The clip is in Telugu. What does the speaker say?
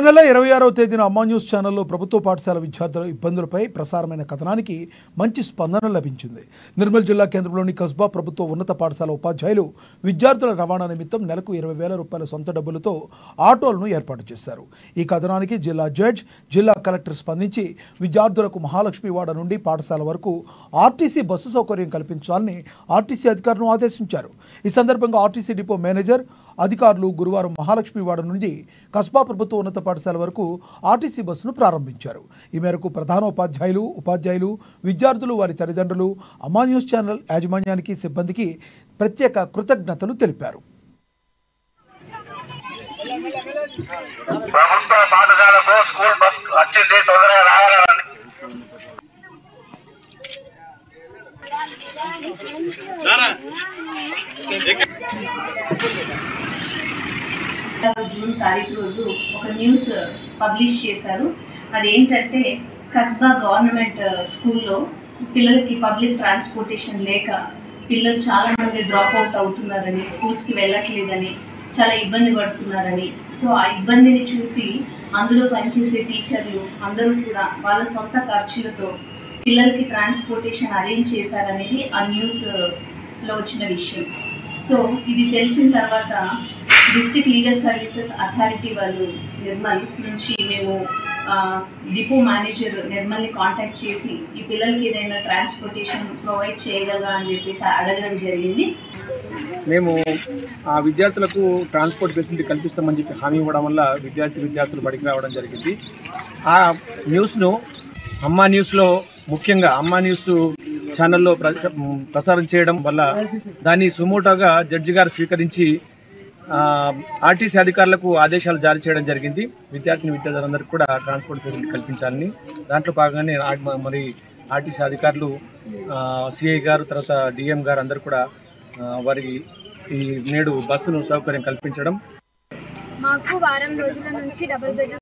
నెల 26వ తేదీన అమ్మా న్యూస్ ఛానల్లో ప్రభుత్వ పాఠశాల విద్యార్థుల ఇబ్బందులపై ప్రసారమైన కథనానికి మంచి స్పందన లభించింది. నిర్మల్ జిల్లా కేంద్రంలోని కస్బా ప్రభుత్వ ఉన్నత పాఠశాల ఉపాధ్యాయులు విద్యార్థుల రవాణా నిమిత్తం నెలకు 20,000 రూపాయల సొంత డబ్బులతో ఆటోలను ఏర్పాటు చేశారు. ఈ కథనానికి జిల్లా జడ్జ్, జిల్లా కలెక్టర్ స్పందించి విద్యార్థులకు మహాలక్ష్మివాడ నుండి పాఠశాల వరకు ఆర్టీసీ బస్సు సౌకర్యం కల్పించాలని ఆర్టీసీ అధికారులను ఆదేశించారు. ఈ సందర్భంగా ఆర్టీసీ డిపో మేనేజర్, అధికారులు గురువారం మహాలక్ష్మివాడ నుండి కస్బా ప్రభుత్వ ఉన్నత పాఠశాల వరకు ఆర్టీసీ బస్సును ప్రారంభించారు. ఈ మేరకు ప్రధానోపాధ్యాయులు, ఉపాధ్యాయులు, విద్యార్థులు, వారి తల్లిదండ్రులు అమ్మా న్యూస్ ఛానల్ యాజమాన్యానికి, సిబ్బందికి ప్రత్యేక కృతజ్ఞతలు తెలిపారు. జూన్ తారీఖు రోజు ఒక న్యూస్ పబ్లిష్ చేశారు. అదేంటంటే కస్బా గవర్నమెంట్ స్కూల్లో పిల్లలకి పబ్లిక్ ట్రాన్స్పోర్టేషన్ లేక పిల్లలు చాలా మంది డ్రాప్ అవుట్ అవుతున్నారని, స్కూల్స్కి వెళ్ళట్లేదని, చాలా ఇబ్బంది పడుతున్నారని, సో ఆ ఇబ్బందిని చూసి అందులో పనిచేసే టీచర్లు అందరూ కూడా వాళ్ళ సొంత ఖర్చులతో పిల్లలకి ట్రాన్స్పోర్టేషన్ అరేంజ్ చేశారనేది ఆ న్యూస్లో వచ్చిన విషయం. సో ఇది తెలిసిన తర్వాత డిస్ట్రిక్ట్ లీగల్ సర్వీసెస్ అథారిటీ వాళ్ళు నిర్మల్ నుంచి మేము డిపో మేనేజర్ నిర్మల్ని కాంటాక్ట్ చేసి ఈ పిల్లలకి ఏదైనా ట్రాన్స్పోర్టేషన్ ప్రొవైడ్ చేయగలరా అని చెప్పేసి అడగడం జరిగింది. మేము ఆ విద్యార్థులకు ట్రాన్స్పోర్ట్ ఫెసిలిటీ కల్పిస్తామని చెప్పి హామీ ఇవ్వడం వల్ల విద్యార్థులు బడికి రావడం జరిగింది. ఆ న్యూస్ను అమ్మా న్యూస్లో, ముఖ్యంగా అమ్మా న్యూస్ ఛానల్లో ప్రసారం చేయడం వల్ల దాన్ని సుమోటోగా జడ్జి గారు స్వీకరించి ఆర్టీసీ అధికారులకు ఆదేశాలు జారీ చేయడం జరిగింది. విద్యార్థులందరికీ కూడా ట్రాన్స్పోర్ట్ ఫెసిలిటీ కల్పించాలని. దాంట్లో భాగంగానే మరి ఆర్టీసీ అధికారులు, సిఐ గారు, తర్వాత డిఎం గారు అందరూ కూడా వారి ఈ నేడు బస్సును సౌకర్యం కల్పించడం. మాకు వారం రోజుల నుంచి డబుల్ బెడ్రూమ్